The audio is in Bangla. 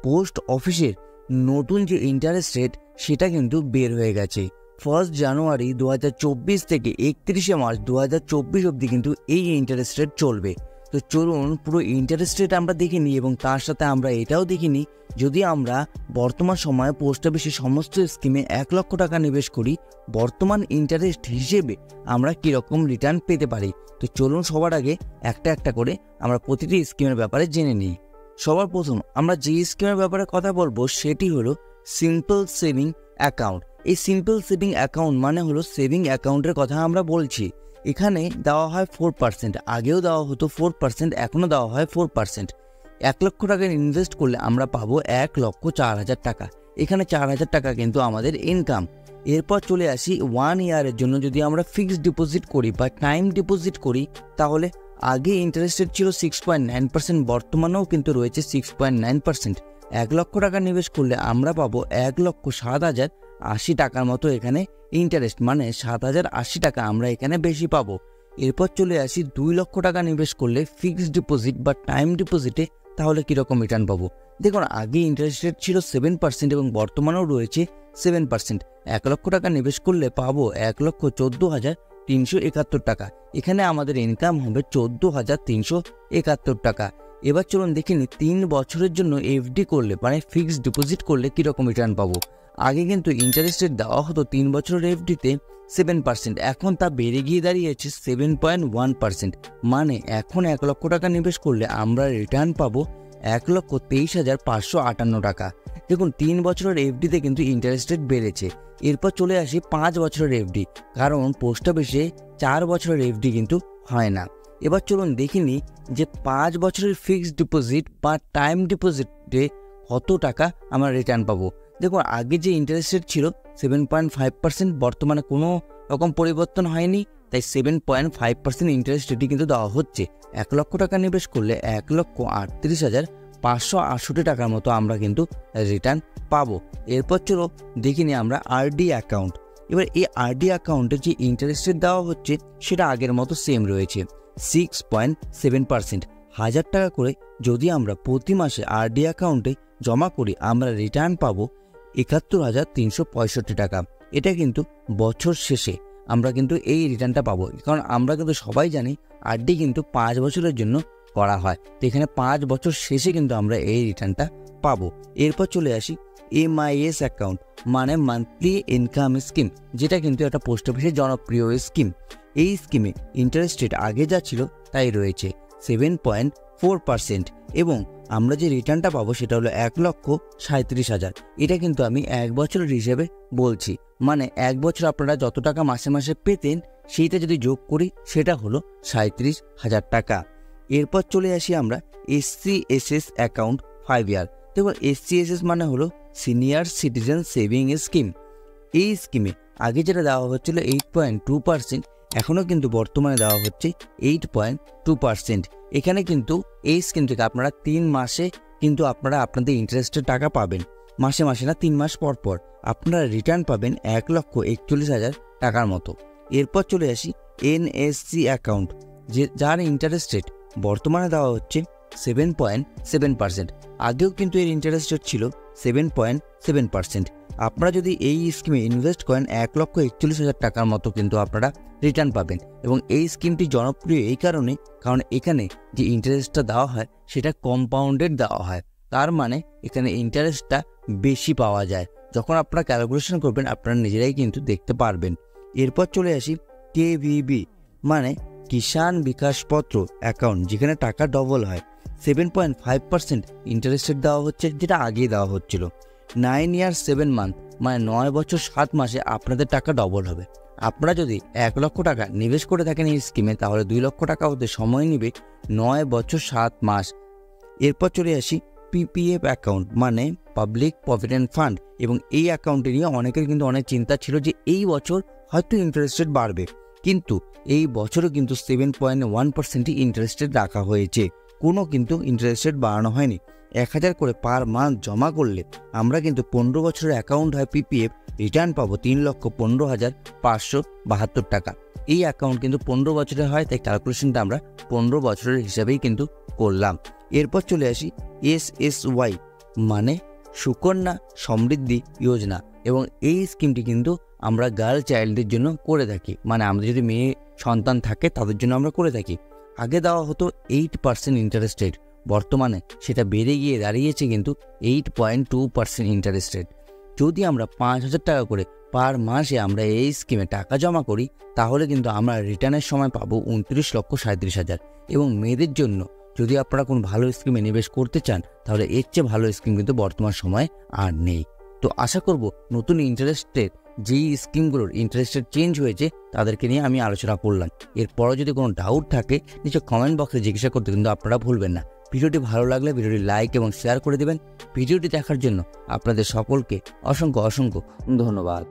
পোস্ট অফিসের নতুন যে ইন্টারেস্ট রেট সেটা কিন্তু বের হয়ে গেছে। 1 জানুয়ারি 2024 থেকে 31 মার্চ 2024 অবধি কিন্তু এই ইন্টারেস্ট রেট চলবে। তো চলুন পুরো ইন্টারেস্ট রেট আমরা দেখে নিই এবং তার সাথে আমরা এটাও দেখে নিই যদি আমরা বর্তমান সময়ে পোস্ট অফিসের সমস্ত স্কিমে 1 লক্ষ টাকা নিবেশ করি বর্তমান ইন্টারেস্ট হিসেবে আমরা কীরকম রিটার্ন পেতে পারি। তো চলুন সবার আগে একটা একটা করে আমরা প্রতিটি স্কিমের ব্যাপারে জেনে নিই। সবার প্রথম আমরা যে স্কিমের ব্যাপারে কথা বলবো সেটি হলো সিম্পল সেভিং অ্যাকাউন্ট। এই সিম্পল সেভিং অ্যাকাউন্ট মানে হলো সেভিং অ্যাকাউন্টের কথা আমরা বলছি। এখানে দেওয়া হয় 4%, আগেও দেওয়া হতো 4%, এখনও দেওয়া হয় 4%। 1 লক্ষ টাকা ইনভেস্ট করলে আমরা পাবো 1,04,000 টাকা। এখানে 4,000 টাকা কিন্তু আমাদের ইনকাম। এরপর চলে আসি 1 ইয়ারের জন্য যদি আমরা ফিক্সড ডিপোজিট করি বা টাইম ডিপোজিট করি তাহলে আগে ইন্টারেস্ট রেট ছিল 6.9%, বর্তমানেও কিন্তু রয়েছে 6.9%। 1 লক্ষ টাকা নিবেশ করলে আমরা পাবো 1,07,080 টাকার মতো এখানে ইন্টারেস্ট, মানে 7,080 টাকা আমরা এখানে বেশি পাবো। এরপর চলে আসি 2 লক্ষ টাকা নিবেশ করলে ফিক্সড ডিপোজিট বা টাইম ডিপোজিটে তাহলে কীরকম রিটার্ন পাবো। দেখুন আগে ইন্টারেস্ট রেট ছিল 7% এবং বর্তমানেও রয়েছে 7%। 1 লক্ষ টাকা নিবেশ করলে পাবো 1,14,371 টাকা। এখানে আমাদের ইনকাম হবে 14,371 টাকা। এবার চলুন দেখে নিই 3 বছরের জন্য এফডি করলে মানে ফিক্সড ডিপোজিট করলে কীরকম রিটার্ন পাবো। আগে কিন্তু ইন্টারেস্ট রেট দেওয়া হতো 3 বছরের এফডিতে 7%, এখন তা বেড়ে গিয়ে দাঁড়িয়েছে 7.1%। মানে এখন 1 লক্ষ টাকা নিবেশ করলে আমরা রিটার্ন পাবো 1,23,558 টাকা। দেখুন 3 বছরের এফডিতে কিন্তু ইন্টারেস্ট রেট বেড়েছে। এরপর চলে আসি 5 বছরের এফডি, কারণ পোস্ট অফিসে 4 বছরের এফডি কিন্তু হয় না। এবার চলুন দেখে নিই যে 5 বছরের ফিক্সড ডিপোজিট বা টাইম ডিপোজিটে কত টাকা আমরা রিটার্ন পাবো। দেখুন আগে যে ইন্টারেস্ট রেট ছিল 7.5%, বর্তমানে কোনো রকম পরিবর্তন হয়নি, তাই 7.5% ইন্টারেস্ট রেটই কিন্তু দেওয়া হচ্ছে। 1 লক্ষ টাকা নিবেশ করলে 1,38,568 টাকার মতো আমরা কিন্তু রিটার্ন পাবো। এরপর চলো দেখে নিই আমরা আরডি অ্যাকাউন্ট। এবার এই আরডি অ্যাকাউন্টে যে ইন্টারেস্ট রেট দেওয়া হচ্ছে সেটা আগের মতো সেম রয়েছে 6.7%। 1,000 টাকা করে যদি আমরা প্রতি মাসে আরডি অ্যাকাউন্টে জমা করি আমরা রিটার্ন পাবো 71,365 টাকা। এটা কিন্তু বছর শেষে আমরা কিন্তু এই রিটার্নটা পাবো, কারণ আমরা কিন্তু সবাই জানি আরডি কিন্তু 5 বছরের জন্য করা হয়। তো এখানে 5 বছর শেষে কিন্তু আমরা এই রিটার্নটা পাবো। এরপর চলে আসি এমআইএস অ্যাকাউন্ট মানে মান্থলি ইনকাম স্কিম, যেটা কিন্তু একটা পোস্ট অফিসের জনপ্রিয় স্কিম। এই স্কিমে ইন্টারেস্ট রেট আগে যা ছিল তাই রয়েছে 7.4% এবং আমরা যে রিটার্নটা পাবো সেটা হলো 1,37,000। এটা কিন্তু আমি 1 বছরের হিসেবে বলছি, মানে 1 বছর আপনারা যত টাকা মাসে মাসে পেতেন সেইটা যদি যোগ করি সেটা হলো 37,000 টাকা। এরপর চলে আসি আমরা এসসিএসএস অ্যাকাউন্ট 5 ইয়ার। দেখুন এসসিএসএস মানে হলো সিনিয়র সিটিজেন সেভিং স্কিম। এই স্কিমে আগে যেটা দেওয়া হচ্ছিল 8.2%, এখনও কিন্তু বর্তমানে দেওয়া হচ্ছে 8.2%। এখানে কিন্তু এই স্কিম থেকে আপনারা 3 মাসে কিন্তু আপনারা আপনাদের ইন্টারেস্টের টাকা পাবেন, মাসে মাসে না 3 মাস পর পর আপনারা রিটার্ন পাবেন 1,41,000 টাকার মতো। এরপর চলে আসি এনএসসি অ্যাকাউন্ট, যার ইন্টারেস্ট রেট বর্তমানে দেওয়া হচ্ছে 7.7%। আগেও কিন্তু এর ইন্টারেস্ট রেট ছিল 7.7%। আপনারা যদি এই স্কিমে ইনভেস্ট করেন 1,41,000 টাকার মতো কিন্তু আপনারা রিটার্ন পাবেন। এবং এই স্কিমটি জনপ্রিয় এই কারণে কারণ এখানে যে ইন্টারেস্টটা দেওয়া হয় সেটা কম্পাউন্ডেড দেওয়া হয়, তার মানে এখানে ইন্টারেস্টটা বেশি পাওয়া যায়। যখন আপনারা ক্যালকুলেশন করবেন আপনারা নিজেরাই কিন্তু দেখতে পারবেন। এরপর চলে আসি কেভিবি মানে কিষাণ বিকাশ পত্র অ্যাকাউন্ট, যেখানে টাকা ডবল হয়। 7.5% ইন্টারেস্ট রেট দেওয়া হচ্ছে, যেটা আগেই দেওয়া হচ্ছিল। 9 ইয়ার 7 মান্থ মানে 9 বছর 7 মাসে আপনাদের টাকা ডবল হবে। আপনারা যদি 1 লক্ষ টাকা নিবেশ করে থাকেন এই স্কিমে তাহলে 2 লক্ষ টাকা হতে সময় নেবে 9 বছর 7 মাস। এরপর চলে আসি পিপিএফ অ্যাকাউন্ট মানে পাবলিক প্রভিডেন্ট ফান্ড, এবং এই অ্যাকাউন্টে নিয়ে অনেকের কিন্তু অনেক চিন্তা ছিল যে এই বছর হয়তো ইন্টারেস্ট রেট বাড়বে, কিন্তু এই বছরও কিন্তু 7.1% ইন্টারেস্ট রেট রাখা হয়েছে, কোনো কিন্তু ইন্টারেস্ট রেট বাড়ানো হয়নি। 1,000 করে পার মান্থ জমা করলে আমরা কিন্তু 15 বছরের অ্যাকাউন্ট হয় পিপিএফ, রিটার্ন পাবো 3,15,572 টাকা। এই অ্যাকাউন্ট কিন্তু 15 বছরের হয়, তাই ক্যালকুলেশনটা আমরা 15 বছরের হিসাবেই কিন্তু করলাম। এরপর চলে আসি এসএসওয়াই মানে সুকন্যা সমৃদ্ধি যোজনা। এবং এই স্কিমটি কিন্তু আমরা গার্ল চাইল্ডদের জন্য করে থাকি, মানে আমাদের যদি মেয়ে সন্তান থাকে তাদের জন্য আমরা করে থাকি। আগে দেওয়া হতো 8% ইন্টারেস্ট রেট, বর্তমানে সেটা বেড়ে গিয়ে দাঁড়িয়েছে কিন্তু 8.2% ইন্টারেস্ট রেট। যদি আমরা 5,000 টাকা করে পার মাসে আমরা এই স্কিমে টাকা জমা করি, তাহলে কিন্তু আমরা রিটার্নের সময় পাবো 29,37,000। এবং মেয়েদের জন্য যদি আপনারা কোনো ভালো স্কিমে নিবেশ করতে চান, তাহলে এর চেয়ে ভালো স্কিম কিন্তু বর্তমান সময়ে আর নেই। তো আশা করব নতুন ইন্টারেস্টের যেই স্কিমগুলোর ইন্টারেস্ট রেট চেঞ্জ হয়েছে তাদেরকে নিয়ে আমি আলোচনা করলাম। এরপরও যদি কোনো ডাউট থাকে নিচে কমেন্ট বক্সে জিজ্ঞাসা করতে কিন্তু আপনারা ভুলবেন না। ভিডিওটি ভালো লাগলে ভিডিওটি লাইক এবং শেয়ার করে দেবেন। ভিডিওটি দেখার জন্য আপনাদের সকলকে অসংখ্য ধন্যবাদ।